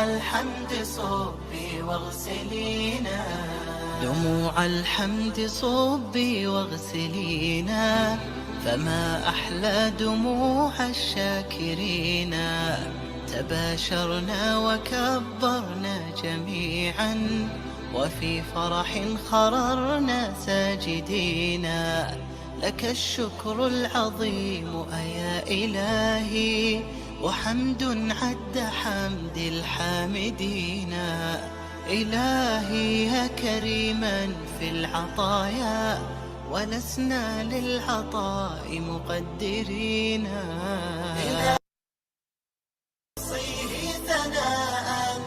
الحمد صبي واغسلينا، دموع الحمد صبي واغسلينا، فما أحلى دموع الشاكرين. تباشرنا وكبرنا جميعا، وفي فرح خررنا ساجدين. لك الشكر العظيم أيا إلهي، وحمد عد حمد الحامدين. إلهي يا كريما في العطايا، ولسنا للعطاء مقدرين. صيه ثناء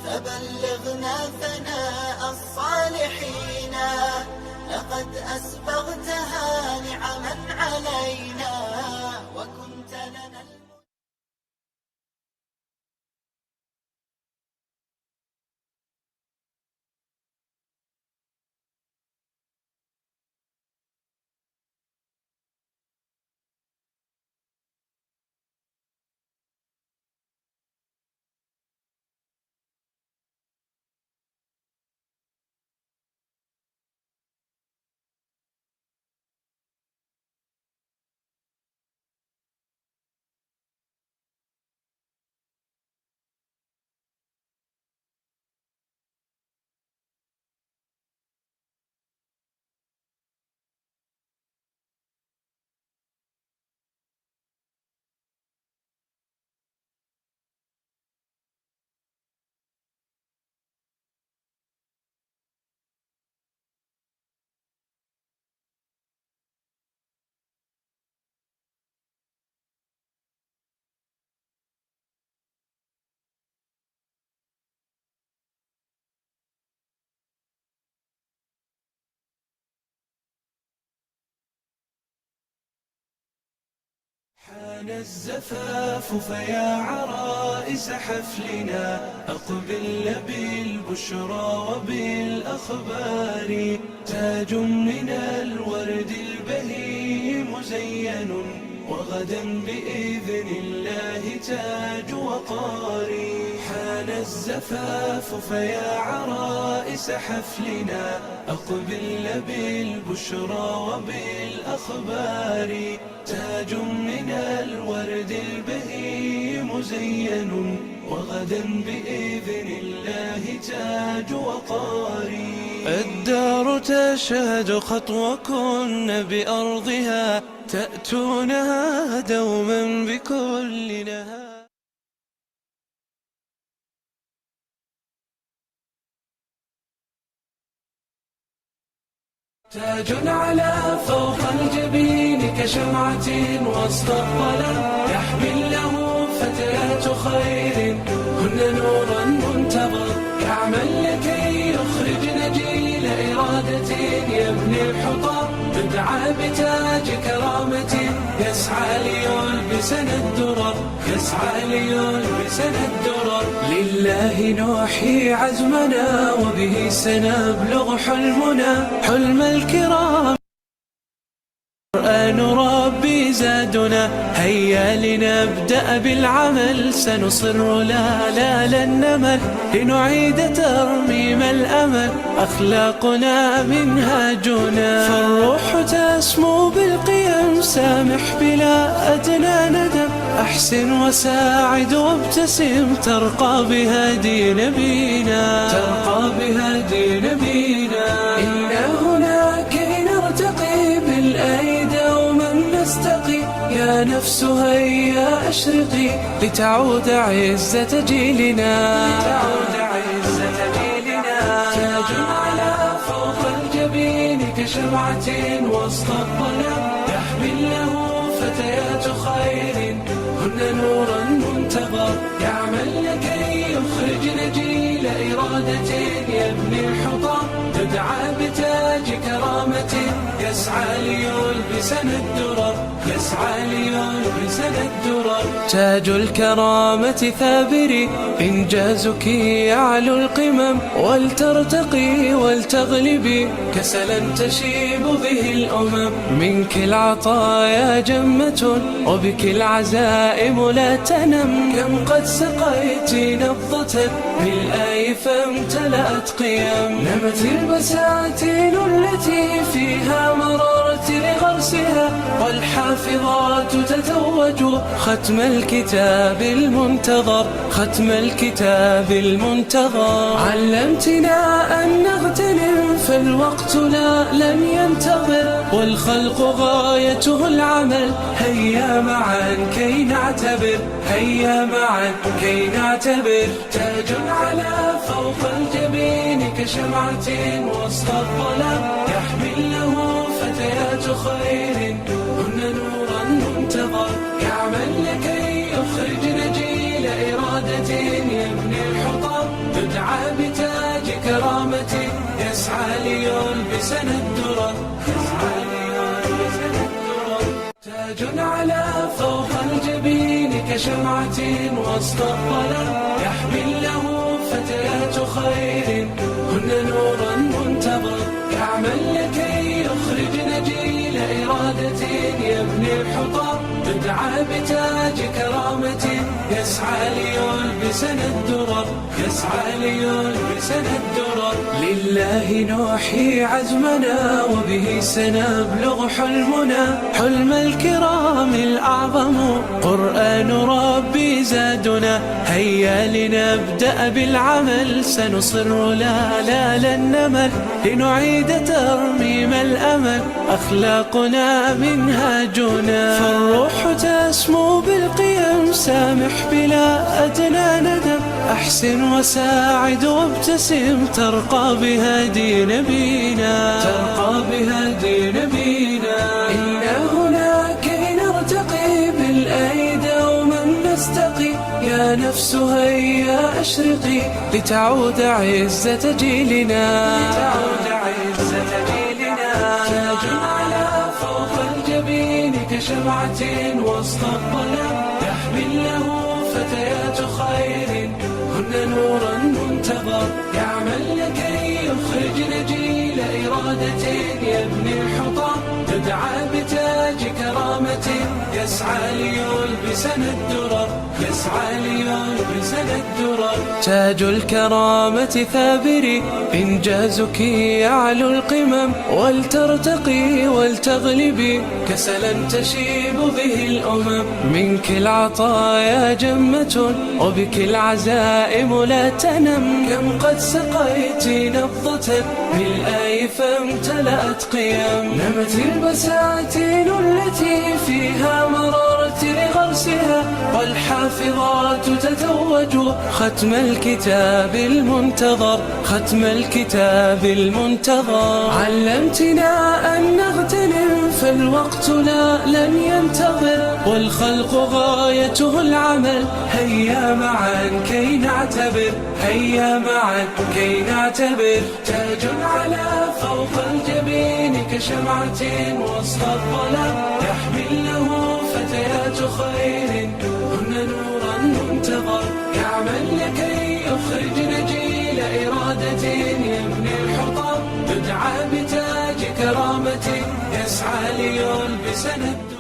فبلغنا ثناء الصالحين، لقد أسبغتها نعما علينا، وكنت لنا حان الزفاف فيا عرائس حفلنا، أقبلن بالبشرى وبالأخبار. تاج من الورد البهي مزين، وغدا بإذن الله تاج وقار. حان الزفاف فيا عرائس حفلنا، أقبلن بالبشرى وبالأخبار. تاج من الورد البهي مزين، وغدا بإذن الله تاج وقار. الدار تشهد خطوكن بأرضها، تأتونها دوما بكل نهار. تاج على فوق الجبين كشمعة وسط الظلام، يحمل له فتيات خير هن نور منتظر. يعمل لكي يخرجن جيل إرادة يبني الحطام، يدعى بتاج كرامة يسعى ليلبسنا الدرر، يسعى ليلبسنا الدرر. لله نوحي عزمنا، وبه سنبلغ حلمنا، حلم الكرام. قرآن ربي زادنا، هيا لنبدأ بالعمل. سنصر لا لن نمل، لنعيد ترميم الأمل. أخلاقنا منهاجنا، فالروح تسمو بالقيم. سامح بلا أدنى ندم، أحسن وساعد وابتسم. ترقى بهدي نبينا، ترقى بهدي نبينا. إنا هنا كي نرتقي بالأيدي نستقي. يا نفس هيا أشرقي، لتعود عزة جيلنا، لتعود عزة جيلنا. تاج على فوق الجبين كشمعة وسط الظلام، يحمل له فتيات خير هن نورا منتظر. يعمل لكي يخرجن جيل إرادة يبني الحطام، تدعى بتاج كرامة يسعى ليلبسنا الدرر، يسعى ليلبسنا الدرر. تاج الكرامة ثابري، إنجازك يعلو القمم، ولترتقي ولتغلبي كسلا تشيب به الأمم. منك العطايا جمة، وبك العزائم لا تنم. كم قد سقيت نبضة بالآي فامتلأت قيم. نمت البساتين التي فيها مررت لغرسها، والحافظات تتوج ختم الكتاب المنتظر، ختم الكتاب المنتظر. علمتنا أن نغتنم فالوقت لن ينتظر، والخلق غايته العمل. هيا معا كي نعتبر، هيا معا كي نعتبر. تاج على فوق الجبين كشمعة وسط الظلام، يحمل له فتيات خير هن نورا منتظر. يعمل لكي يخرجن جيل إرادة يبني الحطام، يدعى بتاج كرامة يسعى ليلبسنا الدرر، يسعى ليلبسنا الدرر. تاج على فوق الجبين كشمعة وسط الظلام، يحمل له فتيات خير هن نورا منتظر. يعمل لكي يخرجن جيل إرادة يبني الحطام، يدعى بتاج كرامة يسعى ليلبسنا الدرر، يسعى ليلبسنا الدرر. لله نوحي عزمنا وبه سنبلغ حلمنا، حلم الكرام الأعظم قرآن ربي زادنا. هيا لنبدأ بالعمل، سنصر لا لن نمل، لنعيد ترميم الأمل، أخلاقنا منهاجنا. فالروح تسمو بالقيم، سامح بلا أدنى ندم، أحسن وساعد وابتسم، ترقى بهدي نبينا، ترقى بهدي نبينا. إنا هنا كي نرتقي بالأيدي دوما نستقي، يا نفس هيا أشرقي لتعود عزة جيلنا، لتعود عزة جيلنا. تاج على فوق الجبين كشمعة وسط الظلام، يحمل له فتيات خير هن نورا منتظر. يعمل لكي يخرجن جيل إرادة يبني الحطام، يدعى بتاج كرامة يسعى ليلبسنا الدرر، يسعى ليلبسنا الدرر. تاج الكرامة ثابري، إنجازك يعلو القمم، ولترتقي ولتغلبي كسلا تشيب به الأمم. منك العطايا جمة، وبك العزائم لا تنم. كم قد سقيت نبضة بالآي فامتلأت قيم. نمت البساتين التي فيها مررت لغرسها، والحافظات تتوج ختم الكتاب المنتظر، ختم الكتاب المنتظر. علمتنا أن نغتنم فالوقت لن ينتظر، والخلق غايته العمل. هيا معا كي نعتبر، هيا معا كي نعتبر. تاج على فوق الجبين كشمعة وسط الظلام، يحمل له فتيات خير هن نورا منتظر. يعمل لكي يخرجن جيل إرادة يبني الحطام، يدعى بتاج كرامة يسعى ليلبسنا الدرر.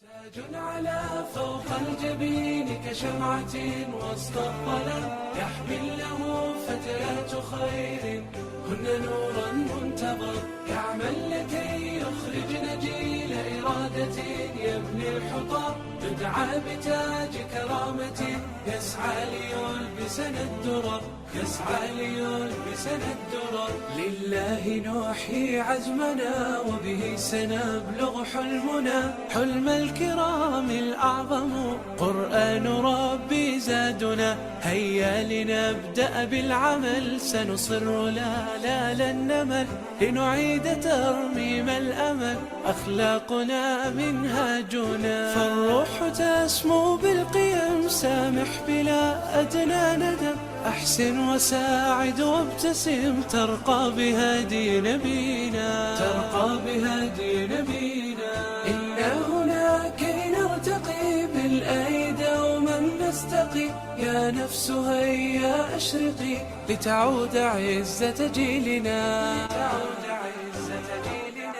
تاج على فوق الجبين كشمعة وسط الظلام، يحمل له فتيات خير هن نورا منتظر. يعمل لكي يخرجن جيل إرادة يبني الحطام، يدعى بتاج كرامة يسعى ليلبسنا الدرر، يسعى ليلبسنا الدرر. لله نوحي عزمنا وبه سنبلغ حلمنا، حلم الكرام الأعظم قرآن ربي زادنا. هيا لنبدأ بالعمل، سنصر لا لن نمل، لنعيد ترميم الأمل، أخلاقنا منهاجنا. فالروح تسمو بالقيم، سامح بلا أدنى ندم، أحسن وساعد وابتسم ترقى بهدي نبينا، ترقى بهدي نبينا. إنا هنا كي نرتقي بالآي دوما نستقي، يا نفس هيا أشرقي لتعود عزة جيلنا، لتعود عزة جيلنا.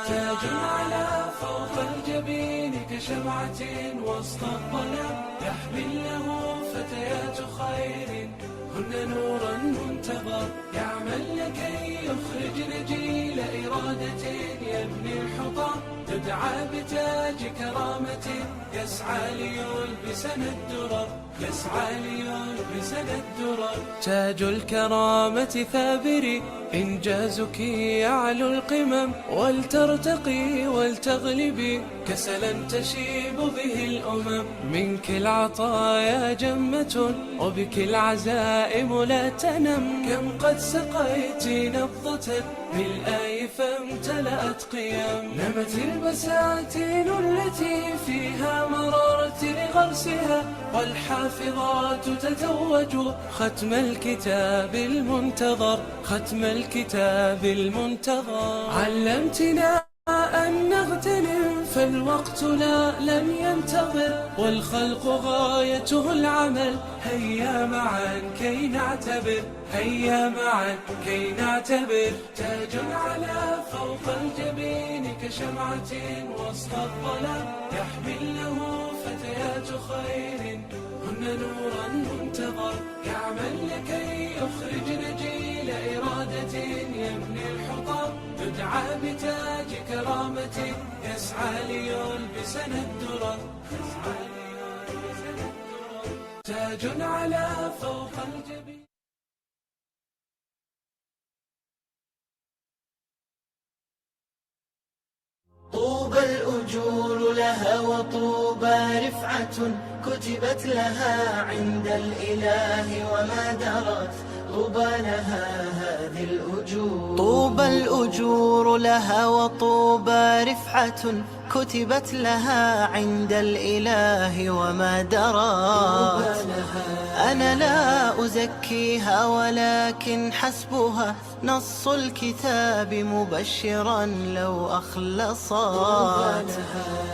تاج على فوق الجبين كشمعة وسط الظلام، يحمل له فتيات خير هن نورا منتظر، يعمل لكي يخرجن جيل إرادة يبني الحطام، تدعى بتاج كرامة يسعى ليلبسنا الدرر، يسعى ليلبسنا الدرر. تاج الكرامة ثابري إنجازك يعلو القمم، ولترتقي ولتغلبي كسلا تشيب به الأمم. منك العطايا جمة وبك العزائم لا تنم، كم قد سقيت نبضة بالآي فامتلأت قيم. نمت البساتين التي فيها مررت لغرسها، والحافظات تتوج ختم الكتاب المنتظر، ختم الكتاب المنتظر. علمتنا أن نغتنم فالوقت لا لم ينتظر، والخلق غايته العمل، هيا معا كي نعتبر، هيا معا كي نعتبر. تاج على فوق الجبين كشمعة وسط الظلام، يحمل له فتيات خير هن نورا منتظر، يعمل لكي يخرجن جيل إرادة يبني الحطام، يدعى بتاج كرامة يسعى ليلبسنا الدرر، يسعى ليلبسنا الدرر. تاج على فوق الجبين. طوبى الأجور لها وطوبى رفعة كتبت لها عند الإله وما درت، طوبى لها هذه الأجور. طوبى الأجور لها وطوبى رفعة كتبت لها عند الإله وما درت. أنا لا أزكيها ولكن حسبها نص الكتاب مبشرا لو أخلصت.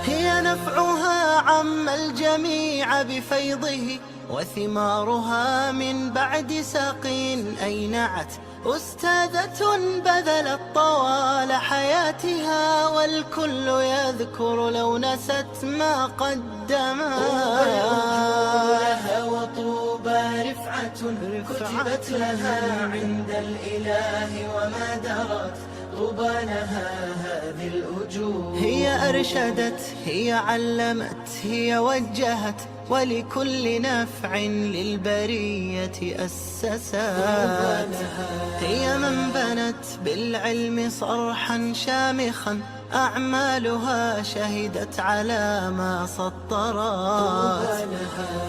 هي نفعها عم الجميع بفيضه، وثمارها من بعد سقين أينعت. أستاذة بذلت طوال حياتها، والكل يذكر لو نست ما قدمت. وطوبى رفعة كتبت لها عند الإله وما درت، طوبى لها هذه الأجور. هي أرشدت، هي علمت، هي وجهت، ولكل نفع للبرية أسست. هي من بنت بالعلم صرحا شامخا، أعمالها شهدت على ما سطرت.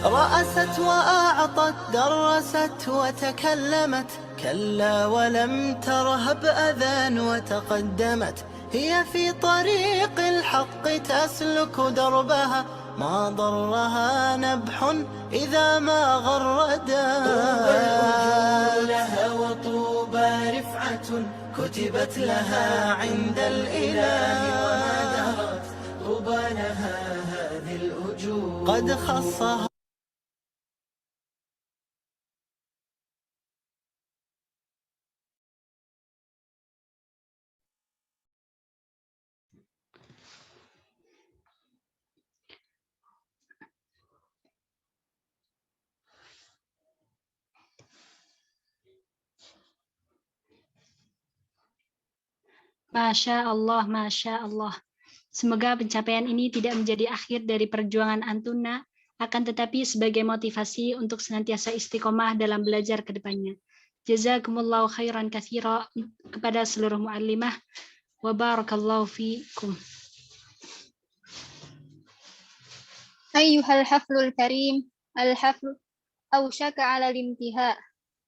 رأست وأعطت، درست وتكلمت، كلا ولم ترهب أذى وتقدمت. هي في طريق الحق تسلك دربها، ما ضرها نبح إذا ما غردت. طوبى لها وطوبى رفعة كتبت لها عند الإله وما درت، طوبى لها هذه الأجور. قد خصها Masya Allah, Masya Allah. Semoga pencapaian ini tidak menjadi akhir dari perjuangan Antuna, akan tetapi sebagai motivasi untuk senantiasa istiqomah dalam belajar ke depannya. Jazakumullahu khairan katsira kepada seluruh muallimah. Wa barakallahu fiikum. أيها الحفل الكريم، الحفل أوشك على الانتهاء.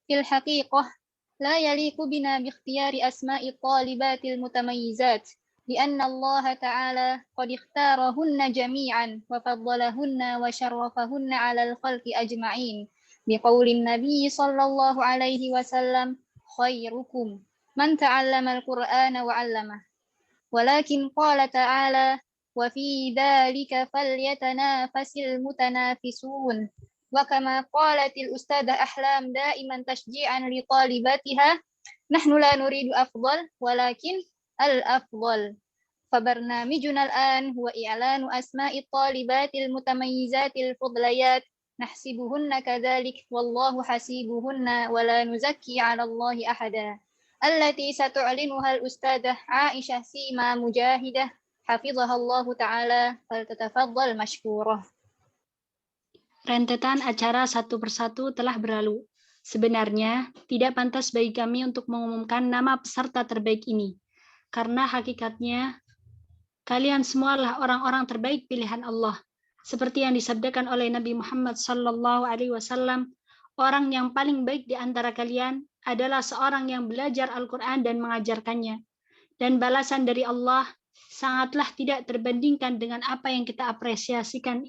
في الحقيقة لا يليق بنا باختيار أسماء الطالبات المتميزات، لأن الله تعالى قد اختارهن جميعا وفضلهن وشرفهن على الخلق أجمعين، بقول النبي صلى الله عليه وسلم خيركم من تعلم القرآن وعلمه ولكن قال تعالى وفي ذلك فليتنافس المتنافسون وكما قالت الأستاذة أحلام دائما تشجيعا لطالباتها نحن لا نريد أفضل ولكن الأفضل فبرنامجنا الآن هو إعلان أسماء الطالبات المتميزات الفضليات نحسبهن كذلك والله حسيبهن ولا نزكي على الله أحدا التي ستعلنها الأستاذة عائشة سيما مجاهدة حفظها الله تعالى فلتتفضل مشكورة. Rentetan acara satu persatu telah berlalu. Sebenarnya, tidak pantas bagi kami untuk mengumumkan nama peserta terbaik ini, karena hakikatnya, kalian semualah orang-orang terbaik pilihan Allah. Seperti yang disabdakan oleh Nabi Muhammad SAW, orang yang paling baik di antara kalian adalah seorang yang belajar Al-Quran dan mengajarkannya. Dan balasan dari Allah sangatlah tidak terbandingkan dengan apa yang kita apresiasikan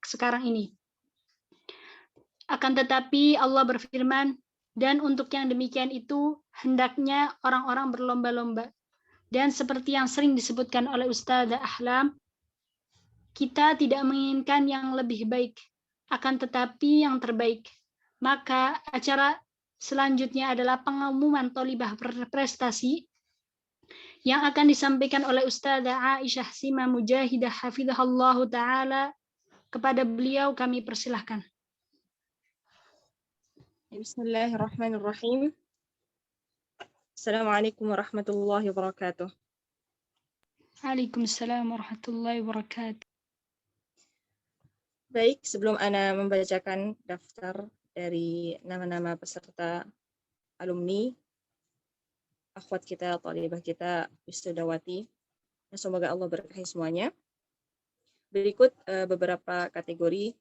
sekarang ini. Akan tetapi Allah berfirman, dan untuk yang demikian itu, hendaknya orang-orang berlomba-lomba. Dan seperti yang sering disebutkan oleh Ustazah Ahlam, kita tidak menginginkan yang lebih baik, akan tetapi yang terbaik. Maka acara selanjutnya adalah pengumuman tholibah berprestasi yang akan disampaikan oleh Ustazah Aisyah Sima Mujahidah hafidhahallahu ta'ala. Kepada beliau kami persilahkan. Bismillahirrahmanirrahim. Assalamualaikum warahmatullahi wabarakatuh. Waalaikumsalam warahmatullahi wabarakatuh. Baik, sebelum Ana membacakan daftar dari nama-nama peserta alumni, akhwat kita, thalibah kita, wisudawati, semoga Allah berkahi semuanya. Berikut beberapa kategori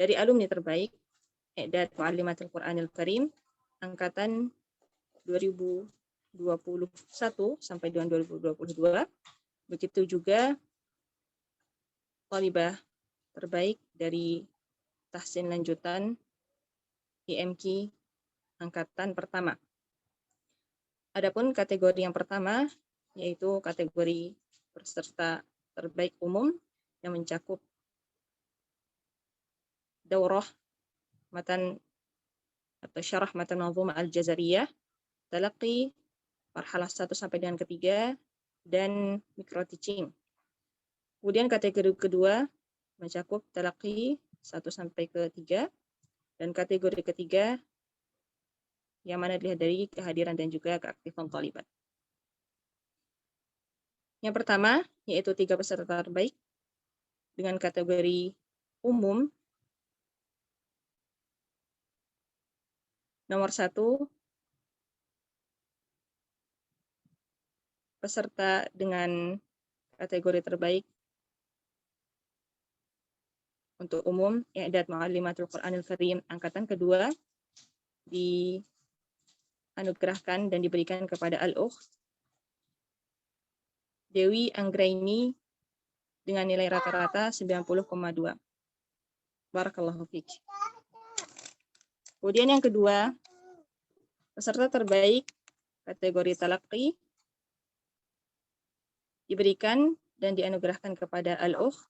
dari alumni terbaik I'dad Mu'allimatul Qur'anil Karim angkatan 2021 sampai dengan 2022. Begitu juga thalibah terbaik dari tahsin lanjutan IMQ angkatan pertama. Adapun kategori yang pertama yaitu kategori peserta terbaik umum yang mencakup daurah matan atau syarah matan manzumah al-Jazariyah, talaqi marhalah 1 sampai dengan ketiga, dan micro teaching. Kemudian kategori kedua mencakup talaqi 1 sampai ke 3, dan kategori ketiga yang mana dilihat dari kehadiran dan juga keaktifan thalibat. Yang pertama yaitu 3 peserta terbaik dengan kategori umum. Nomor 1, peserta dengan kategori terbaik untuk umum I'dad Mu'allimatul Qur'anil Karim angkatan kedua dianugerahkan dan diberikan kepada Al-Ukht Dewi Anggraini dengan nilai rata-rata 90,2. Barakallahu fiik. Kemudian yang kedua, peserta terbaik kategori talaqi diberikan dan dianugerahkan kepada Al-Ukht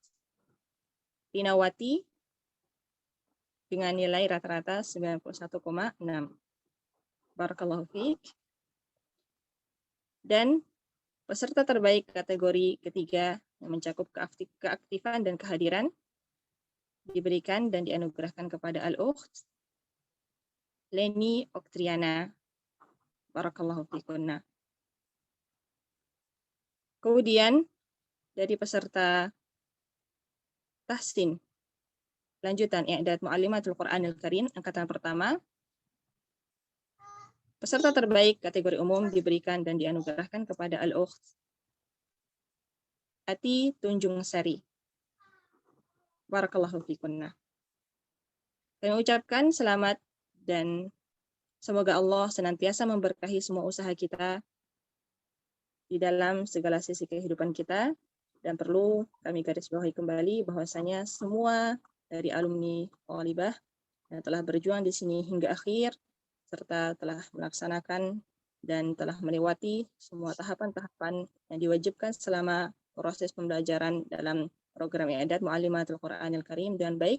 Tinawati dengan nilai rata-rata 91,6. Barakallahu fiik. Dan peserta terbaik kategori ketiga yang mencakup keaktifan dan kehadiran diberikan dan dianugerahkan kepada Al-Ukht Leni Oktriana. Barakallahu fiikunna. Kemudian dari peserta tahsin lanjutan I'dad Mu'allimatul Qur'anil Karim angkatan pertama, peserta terbaik kategori umum diberikan dan dianugerahkan kepada Al-Ukht Ati Tunjung Sari. Barakallahu fiikunna. Kami ucapkan selamat dan semoga Allah senantiasa memberkahi semua usaha kita di dalam segala sisi kehidupan kita. Dan perlu kami garis bawahi kembali bahwasanya semua dari alumni Thalibah yang telah berjuang di sini hingga akhir, serta telah melaksanakan dan telah melewati semua tahapan-tahapan yang diwajibkan selama proses pembelajaran dalam program I'dad Mu'allimatul Qur'anil Karim dengan baik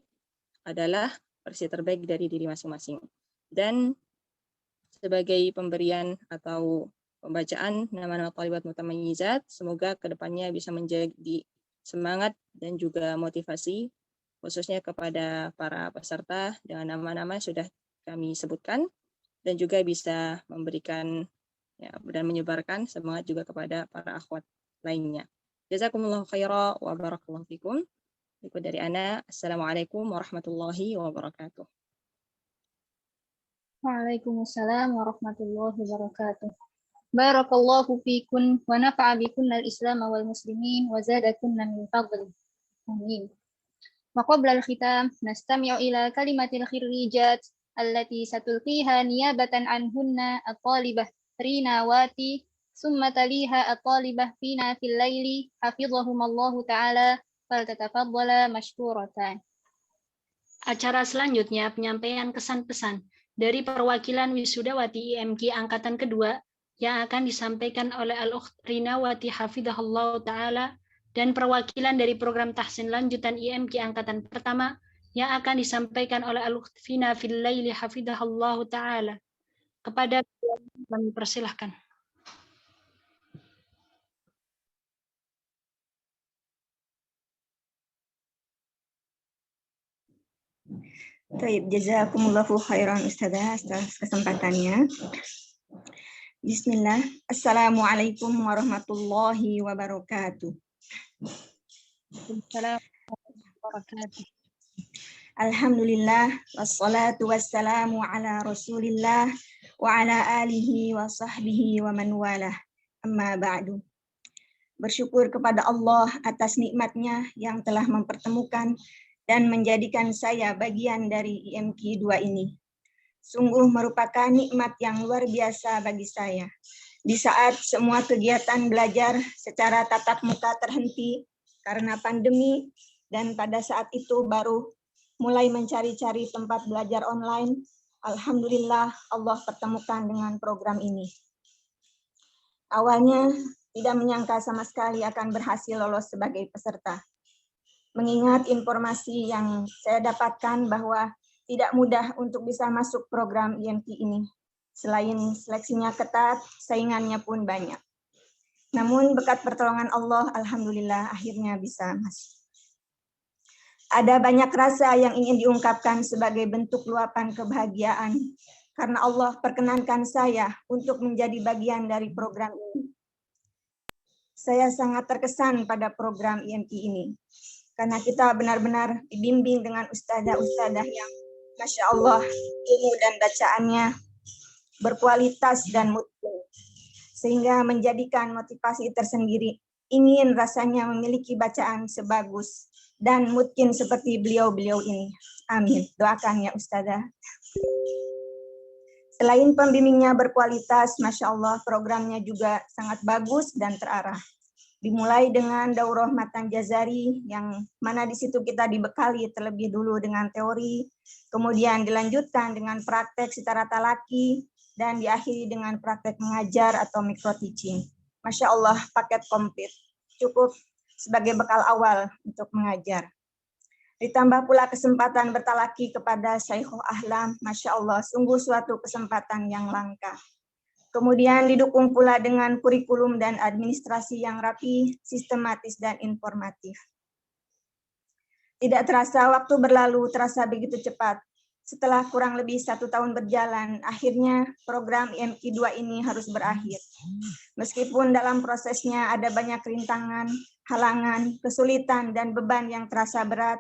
adalah versi terbaik dari diri masing-masing. Dan sebagai pemberian atau pembacaan nama-nama Thalibat Mutamayyizat, semoga kedepannya bisa menjadi semangat dan juga motivasi khususnya kepada para peserta dengan nama-nama yang sudah kami sebutkan, dan juga bisa memberikan dan menyebarkan semangat juga kepada para akhwat lainnya. Jazakumullahu khairan wa barakallahu fikum. Ikut dari Ana, Assalamualaikum warahmatullahi wabarakatuh. Waalaikumsalam warahmatullahi wabarakatuh. Barakallahu fikun wa nafa'a bikunna al-islam wal muslimin wa zadakunna min fadli. Amin. Wa qabla al-khitam nastami'u ila kalimatil khirrijat allati satulqiha niyabatan anhunna at-talibah Rina Wati summa taliha at-talibah Fina fil laili hafizahumallahu ta'ala faltatafaddala mashkuratan. Acara selanjutnya penyampaian kesan-pesan dari perwakilan Wisudawati IMQ Angkatan Kedua yang akan disampaikan oleh Al-Ukht Rina Wati hafizahullahu ta'ala dan perwakilan dari program tahsin lanjutan IMQ Angkatan Pertama yang akan disampaikan oleh Al-Ukht Fina fil laili hafizahullahu ta'ala. Kepada kami persilahkan. Baik, jazakumullahu khairan Ustazah atas kesempatannya. Bismillah. Assalamualaikum warahmatullahi wabarakatuh. Alhamdulillah wassalatu wassalamu ala Rasulillah wa ala alihi wa sahbihi wa man walah. Amma ba'du. Bersyukur kepada Allah atas nikmatnya yang telah mempertemukan dan menjadikan saya bagian dari IMQ 2 ini. Sungguh merupakan nikmat yang luar biasa bagi saya. Di saat semua kegiatan belajar secara tatap muka terhenti karena pandemi, dan pada saat itu baru mulai mencari-cari tempat belajar online, alhamdulillah Allah pertemukan dengan program ini. Awalnya tidak menyangka sama sekali akan berhasil lolos sebagai peserta. Mengingat informasi yang saya dapatkan bahwa tidak mudah untuk bisa masuk program IMQ ini. Selain seleksinya ketat, saingannya pun banyak. Namun berkat pertolongan Allah, alhamdulillah akhirnya bisa masuk. Ada banyak rasa yang ingin diungkapkan sebagai bentuk luapan kebahagiaan karena Allah perkenankan saya untuk menjadi bagian dari program ini. Saya sangat terkesan pada program IMQ ini karena kita benar-benar dibimbing dengan ustadzah-ustadzah yang Masya Allah ilmu dan bacaannya berkualitas dan mutlak, sehingga menjadikan motivasi tersendiri ingin rasanya memiliki bacaan sebagus dan mungkin seperti beliau-beliau ini. Amin. Doakan ya Ustazah. Selain pembimbingnya berkualitas, Masya Allah programnya juga sangat bagus dan terarah. Dimulai dengan daurah matan jazari yang mana di situ kita dibekali terlebih dulu dengan teori, kemudian dilanjutkan dengan praktek secara talaki, dan diakhiri dengan praktek mengajar atau micro teaching. Masya Allah paket komplit, cukup sebagai bekal awal untuk mengajar. Ditambah pula kesempatan bertalaki kepada Syekhul Ahlam, Masya Allah, sungguh suatu kesempatan yang langka. Kemudian didukung pula dengan kurikulum dan administrasi yang rapi, sistematis, dan informatif. Tidak terasa waktu berlalu, terasa begitu cepat. Setelah kurang lebih 1 tahun berjalan, akhirnya program IMQ 2 ini harus berakhir. Meskipun dalam prosesnya ada banyak rintangan, halangan, kesulitan, dan beban yang terasa berat,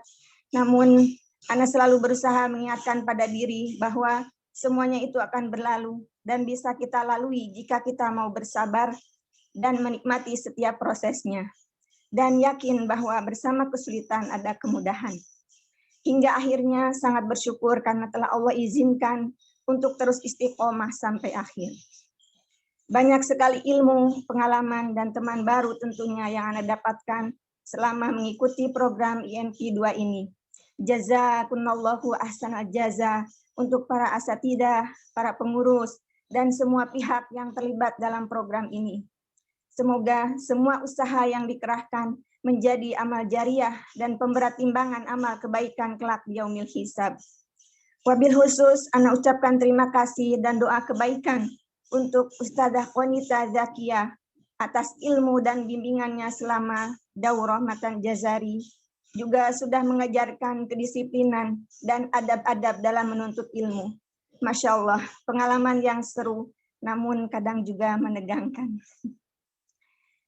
namun Ana selalu berusaha mengingatkan pada diri bahwa semuanya itu akan berlalu dan bisa kita lalui jika kita mau bersabar dan menikmati setiap prosesnya. Dan yakin bahwa bersama kesulitan ada kemudahan. Hingga akhirnya sangat bersyukur karena telah Allah izinkan untuk terus istiqomah sampai akhir. Banyak sekali ilmu, pengalaman, dan teman baru tentunya yang Anda dapatkan selama mengikuti program IMQ 2 ini. Jazakumullahu ahsanal jaza untuk para asatidah, para pengurus, dan semua pihak yang terlibat dalam program ini. Semoga semua usaha yang dikerahkan menjadi amal jariah dan pemberat timbangan amal kebaikan kelak di yaumil hisab. Wabil khusus, ana ucapkan terima kasih dan doa kebaikan untuk Ustadzah Qonita Zakiyah atas ilmu dan bimbingannya selama daurah Matan Jazari, juga sudah mengajarkan kedisiplinan dan adab-adab dalam menuntut ilmu. Masya Allah, pengalaman yang seru, namun kadang juga menegangkan.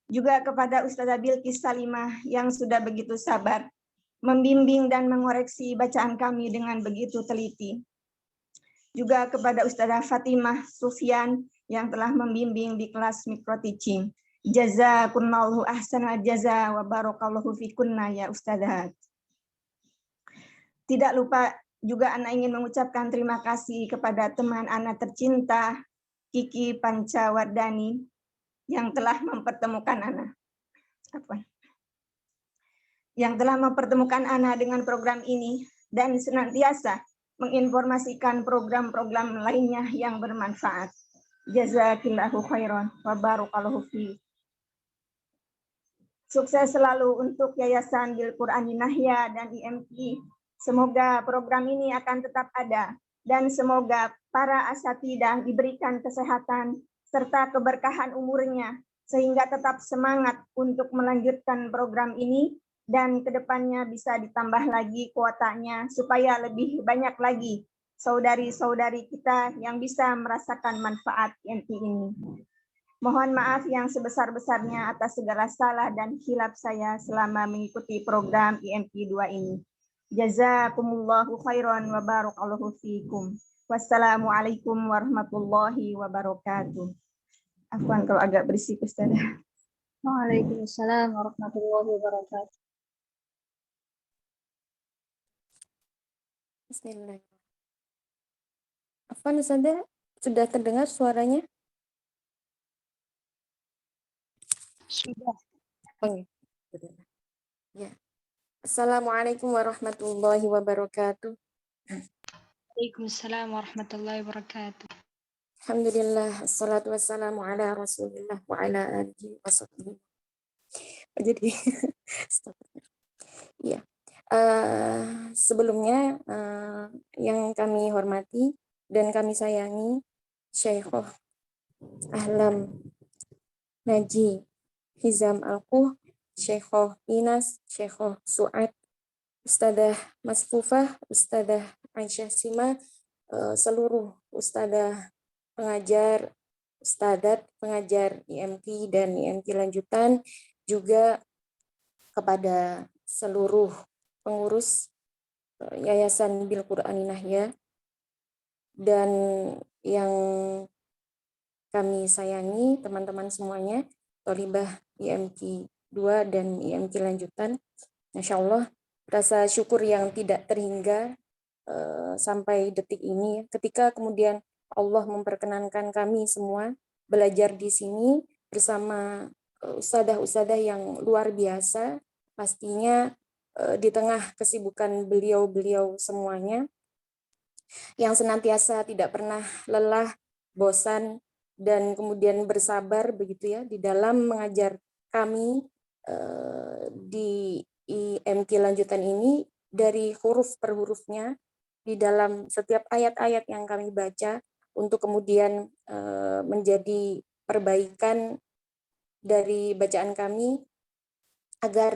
Juga kepada Ustadzah Bilqis Salimah yang sudah begitu sabar, membimbing dan mengoreksi bacaan kami dengan begitu teliti. Juga kepada Ustadzah Fatimah Sufyan yang telah membimbing di kelas micro teaching. Jazakumullahu ahsanal jaza wa barakallahu fikunna ya Ustadzat. Tidak lupa juga Ana ingin mengucapkan terima kasih kepada teman Ana tercinta Kiki Pancawardani yang telah mempertemukan Ana. Yang telah mempertemukan Ana dengan program ini dan senantiasa menginformasikan program-program lainnya yang bermanfaat. Jazakillahu khairan wa barakallahu fi. Sukses selalu untuk Yayasan Bil Qur'ani Nahya dan IMT. Semoga program ini akan tetap ada dan semoga para asatidah diberikan kesehatan serta keberkahan umurnya sehingga tetap semangat untuk melanjutkan program ini dan kedepannya bisa ditambah lagi kuotanya supaya lebih banyak lagi saudari-saudari kita yang bisa merasakan manfaat IMT ini. Mohon maaf yang sebesar-besarnya atas segala salah dan khilaf saya selama mengikuti program IMT 2 ini. Jazakumullahu khairan wa barakallahu fikum. Wassalamualaikum warahmatullahi wabarakatuh. Afwan kalau agak berisik Ustazah. Waalaikumsalam warahmatullahi wabarakatuh. Bismillahirrahmanirrahim. Afwan Ustazah, sudah terdengar suaranya? Sudah. Oh, ya. Assalamualaikum warahmatullahi wabarakatuh. Waalaikumsalam warahmatullahi wabarakatuh. Alhamdulillah, assalatu wassalamu ala rasulillah wa ala alihi wa sahbihi. Jadi, ya. Sebelumnya yang kami hormati dan kami sayangi Syekhah Ahlam Naji Hizam Alquh, Syekhah Inas, Syekhah Su'ad, Ustadzah Masfufah, Ustadzah Aisyah Sima, seluruh ustadzah pengajar, ustadzat pengajar IMT dan IMT lanjutan, juga kepada seluruh pengurus Yayasan Bil Qur'ani Nahya dan yang kami sayangi teman-teman semuanya, Tholibah IMT 2 dan IMT lanjutan. Masya Allah, rasa syukur yang tidak terhingga sampai detik ini, ketika kemudian Allah memperkenankan kami semua belajar di sini bersama ustadzah-ustadzah yang luar biasa, pastinya di tengah kesibukan beliau-beliau semuanya, yang senantiasa tidak pernah lelah, bosan, dan kemudian bersabar begitu ya di dalam mengajar kami di IMT lanjutan ini, dari huruf per hurufnya di dalam setiap ayat-ayat yang kami baca untuk kemudian menjadi perbaikan dari bacaan kami agar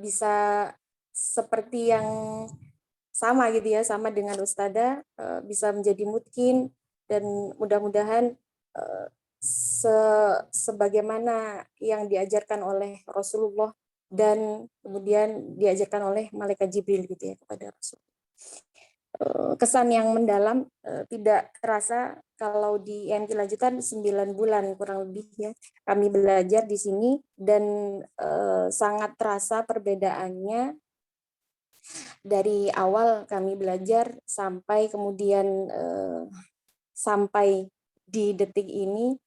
bisa seperti yang sama gitu ya, sama dengan ustadzah, bisa menjadi mungkin, dan mudah-mudahan sebagaimana yang diajarkan oleh Rasulullah dan kemudian diajarkan oleh Malaikat Jibril gitu ya kepada Rasul. Kesan yang mendalam, tidak terasa kalau di IMT lanjutan 9 bulan kurang lebih ya kami belajar di sini, dan sangat terasa perbedaannya dari awal kami belajar sampai kemudian sampai di detik ini.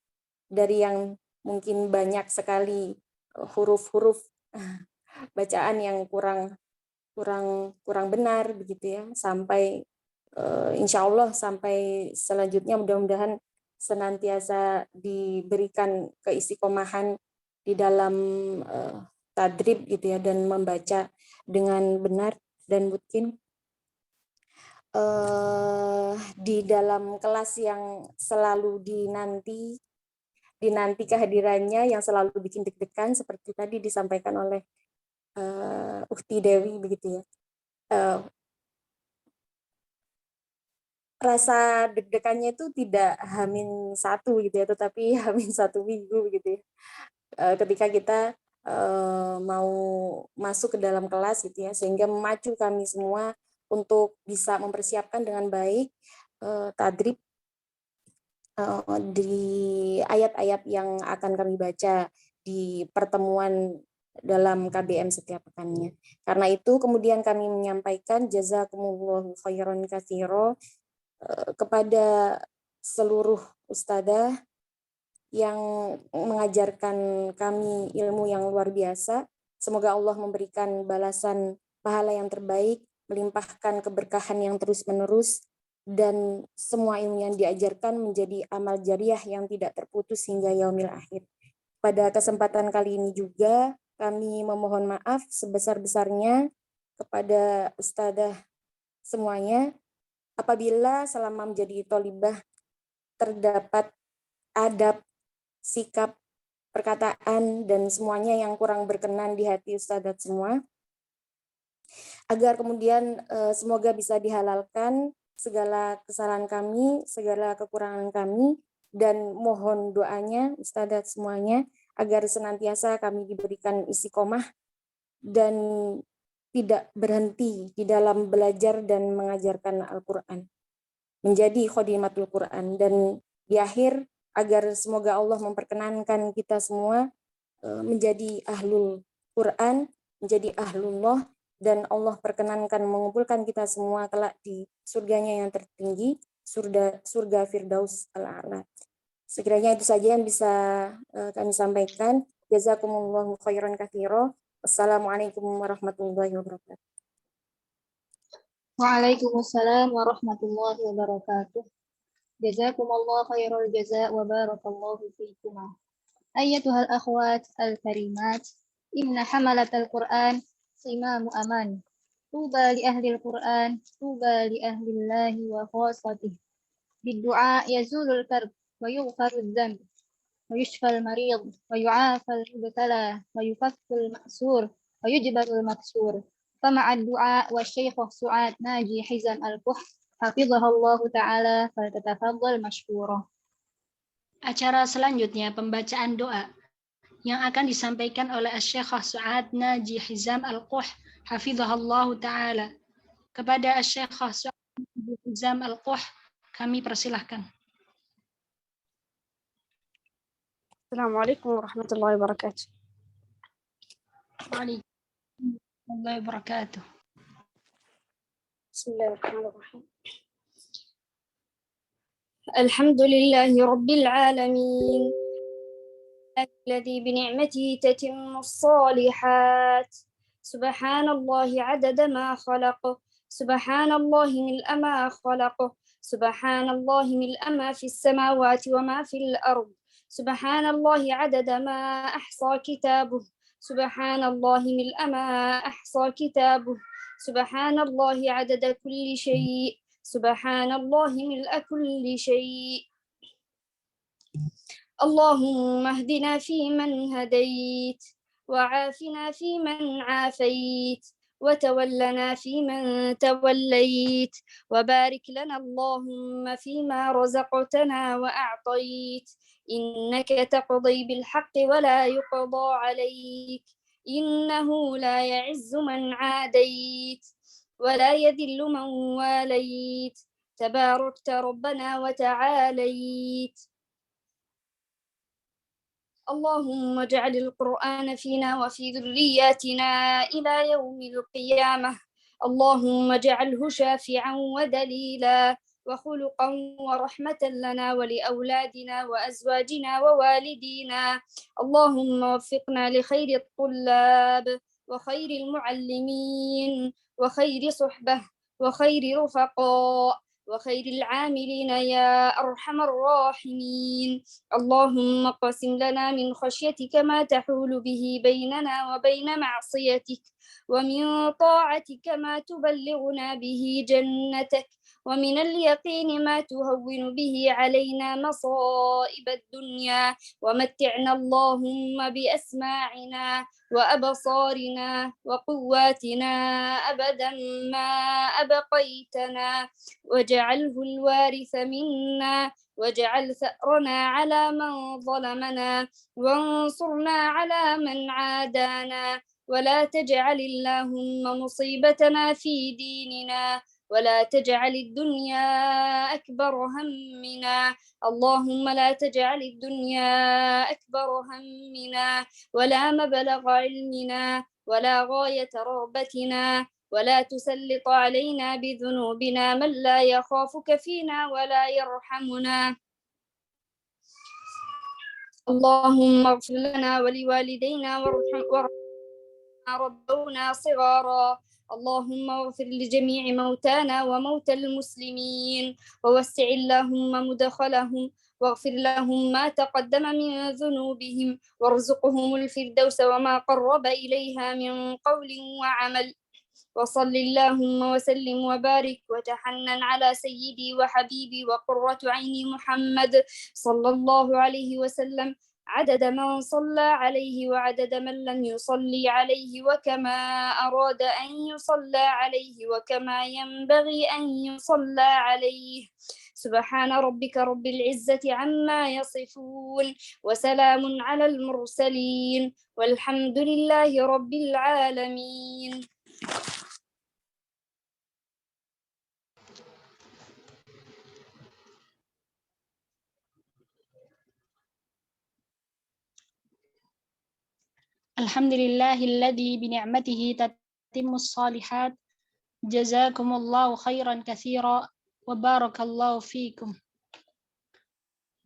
Dari yang mungkin banyak sekali huruf-huruf bacaan yang kurang kurang benar begitu ya, sampai insya Allah sampai selanjutnya mudah-mudahan senantiasa diberikan keistiqomahan di dalam tadrib gitu ya, dan membaca dengan benar dan mungkin di dalam kelas yang selalu dinanti kehadirannya, yang selalu bikin deg-degan seperti tadi disampaikan oleh Ukti Dewi begitu ya. Rasa deg-degannya itu tidak H-1 gitu ya, tetapi H-1 minggu gitu ya. Ketika kita mau masuk ke dalam kelas gitu ya, sehingga memacu kami semua untuk bisa mempersiapkan dengan baik tadrib di ayat-ayat yang akan kami baca di pertemuan dalam KBM setiap pekannya. Karena itu kemudian kami menyampaikan jazakumullahu khairan katsira kepada seluruh ustadzah yang mengajarkan kami ilmu yang luar biasa. Semoga Allah memberikan balasan pahala yang terbaik, melimpahkan keberkahan yang terus-menerus, dan semua ilmu yang diajarkan menjadi amal jariah yang tidak terputus hingga yaumil akhir. Pada kesempatan kali ini juga kami memohon maaf sebesar-besarnya kepada ustadzah semuanya apabila selama menjadi tholibah terdapat adab, sikap, perkataan, dan semuanya yang kurang berkenan di hati ustadzat semua, agar kemudian semoga bisa dihalalkan segala kesalahan kami, segala kekurangan kami, dan mohon doanya ustadzat semuanya agar senantiasa kami diberikan istiqomah dan tidak berhenti di dalam belajar dan mengajarkan Al-Quran, menjadi khodimatul Quran, dan di akhir agar semoga Allah memperkenankan kita semua menjadi ahlul Quran, menjadi ahlullah, dan Allah perkenankan mengumpulkan kita semua kelak di surganya yang tertinggi, surga Firdaus al-A'la. Sekiranya itu saja yang bisa kami sampaikan. Jazakumullahu khairan katsira. Wassalamualaikum warahmatullahi wabarakatuh. Waalaikumsalam warahmatullahi wabarakatuh. Jazakumullah khairul jaza wa barakallahu fiikuma. Ayyatuhal akhwat al-karimat, inna hamalatal Qur'an simamu aman. Tuba li ahlil Qur'an, tuba li ahlillahi wa khasatih. Bid-du'a yazulul karb wa yughfarud dzamb wa yushfal marid wa yu'afal mubtala wa yufakkul ma'sur wa yujbarul maksur. فمع الدعاء والشيخ سعاد ناجي حزام الكح حفظها الله تعالى فلتتفضل مشكورة. Acara selanjutnya pembacaan doa yang akan disampaikan oleh Syekh Su'ad Naji Hizam Al-Quh hafizahullahu taala. Kepada Syekh Su'ad Naji Hizam Al-Quh kami persilahkan. Assalamualaikum warahmatullahi wabarakatuh. Waalaikumsalam warahmatullahi wabarakatuh. Bismillahirrahmanirrahim. Alhamdulillahi rabbil alamin. الذي بنعمته تتم الصالحات. سبحان الله عدد ما خلق. سبحان الله ملء ما خلق. سبحان الله ملء ما في السماوات وما في الأرض. سبحان الله عدد ما أحصى كتابه. سبحان الله ملء ما أحصى كتابه. سبحان الله عدد كل شيء. سبحان الله ملء كل شيء. اللهم اهدنا فيمن هديت، وعافنا فيمن عافيت، وتولنا فيمن توليت، وبارك لنا اللهم فيما رزقتنا وأعطيت، إنك تقضي بالحق ولا يقضى عليك، إنه لا يعز من عاديت ولا يذل من واليت، تباركت ربنا وتعاليت. اللهم اجعل القرآن فينا وفي ذرياتنا إلى يوم القيامة. اللهم اجعله شافعا ودليلا وخلقا ورحمة لنا ولأولادنا وأزواجنا ووالدينا. اللهم وفقنا لخير الطلاب وخير المعلمين وخير صحبة وخير رفقاء وخير العاملين يا أرحم الراحمين. اللهم اقسم لنا من خشيتك ما تحول به بيننا وبين معصيتك، ومن طاعتك ما تبلغنا به جنتك، ومن اليقين ما تهون به علينا مصائب الدنيا، ومتعنا اللهم بأسماعنا وأبصارنا وقواتنا أبدا ما أبقيتنا، واجعله الوارث منا، واجعل ثأرنا على من ظلمنا، وانصرنا على من عادانا، ولا تجعل اللهم مصيبتنا في ديننا، ولا تجعل الدنيا أكبر همنا. اللهم لا تجعل الدنيا أكبر همنا ولا مبلغ علمنا ولا غاية رغبتنا، ولا تسلط علينا بذنوبنا من لا يخافك فينا ولا يرحمنا. اللهم اغفر لنا ولوالدينا وارحمنا ربونا صغارا. اللهم اغفر لجميع موتانا وموتى المسلمين، ووسع اللهم مدخلهم، واغفر لهم ما تقدم من ذنوبهم، وارزقهم الفردوس وما قرب إليها من قول وعمل. وصل اللهم وسلم وبارك وتحنن على سيدي وحبيبي وقرة عيني محمد صلى الله عليه وسلم، عدد من صلى عليه وعدد من لم يصلي عليه، وكما أراد أن يصلى عليه وكما ينبغي أن يصلى عليه. سبحان ربك رب العزة عما يصفون، وسلام على المرسلين، والحمد لله رب العالمين. Alhamdulillahilladzi bini'matihi tatimmus shalihat. Jazakumullahu khairan katsira wa barakallahu fikum.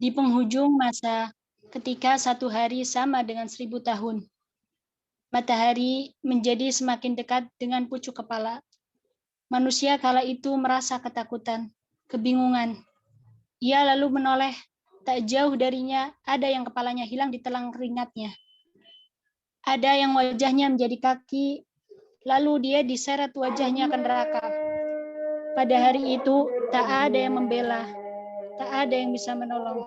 Di penghujung masa, ketika satu hari sama dengan 1000 tahun, matahari menjadi semakin dekat dengan pucuk kepala. Manusia kala itu merasa ketakutan, kebingungan. Ia lalu menoleh, tak jauh darinya ada yang kepalanya hilang di telang keringatnya. Ada yang wajahnya menjadi kaki, lalu dia diseret wajahnya ke neraka. Pada hari itu, tak ada yang membela, tak ada yang bisa menolong.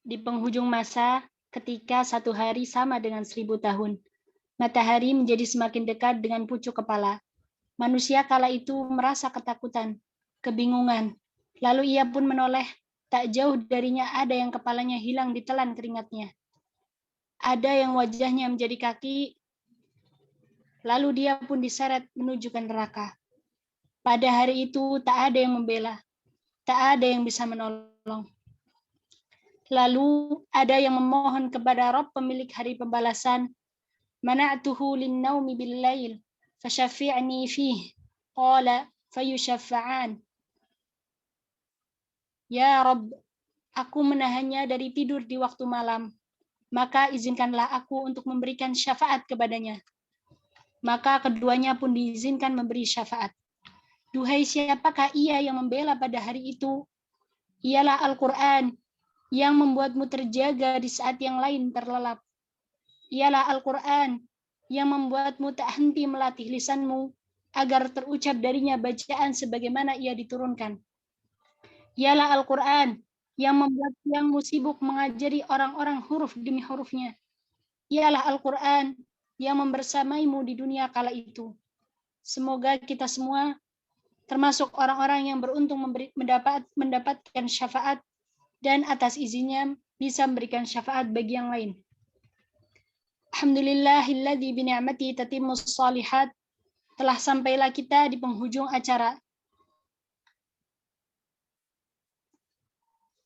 Di penghujung masa, ketika satu hari sama dengan 1000 tahun, matahari menjadi semakin dekat dengan pucuk kepala. Manusia kala itu merasa ketakutan, kebingungan. Lalu ia pun menoleh, tak jauh darinya ada yang kepalanya hilang ditelan keringatnya. Ada yang wajahnya menjadi kaki, lalu dia pun diseret menuju ke neraka. Pada hari itu tak ada yang membela, tak ada yang bisa menolong. Lalu ada yang memohon kepada Rabb pemilik hari pembalasan, mana'tuhu lin-naumi bil-lail, fasyafi'ni fih, qala fayusyafa'an. Ya Rabb, aku menahannya dari tidur di waktu malam, maka izinkanlah aku untuk memberikan syafaat kepadanya. Maka keduanya pun diizinkan memberi syafaat. Duhai siapakah ia yang membela pada hari itu? Ialah Al-Quran yang membuatmu terjaga di saat yang lain terlelap. Ialah Al-Quran yang membuatmu tak henti melatih lisanmu agar terucap darinya bacaan sebagaimana ia diturunkan. Ialah Al-Quran yang membuat siangmu sibuk mengajari orang-orang huruf demi hurufnya. Ialah Al-Quran yang membersamaimu di dunia kala itu. Semoga kita semua termasuk orang-orang yang beruntung mendapatkan syafaat dan atas izinnya bisa memberikan syafaat bagi yang lain. Alhamdulillahilladzi bi ni'matihi tatimmus shalihat. Telah sampailah kita di penghujung acara.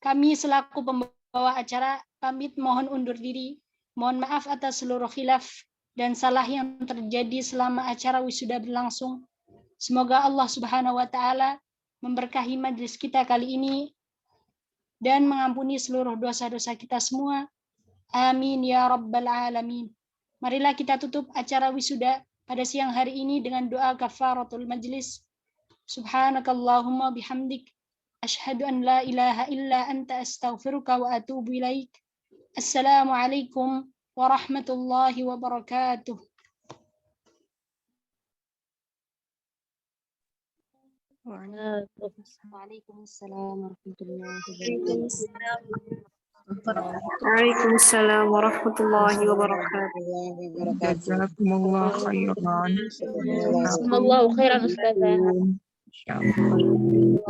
Kami selaku pembawa acara pamit mohon undur diri. Mohon maaf atas seluruh khilaf dan salah yang terjadi selama acara wisuda berlangsung. Semoga Allah Subhanahu wa taala memberkahi majelis kita kali ini dan mengampuni seluruh dosa-dosa kita semua. Amin ya rabbal alamin. Marilah kita tutup acara wisuda pada siang hari ini dengan doa kafaratul majlis. Subhanakallahumma bihamdik, asyhadu an la ilaha illa anta astaghfiruka wa atubu ilaik. Assalamualaikum warahmatullahi wabarakatuh. Waalaikumsalam warahmatullahi wabarakatuh. Waalaikumsalam warahmatullahi wabarakatuh. Jazakumullah khairan. Jazakumullah khairan Ustazah. Insyaallah.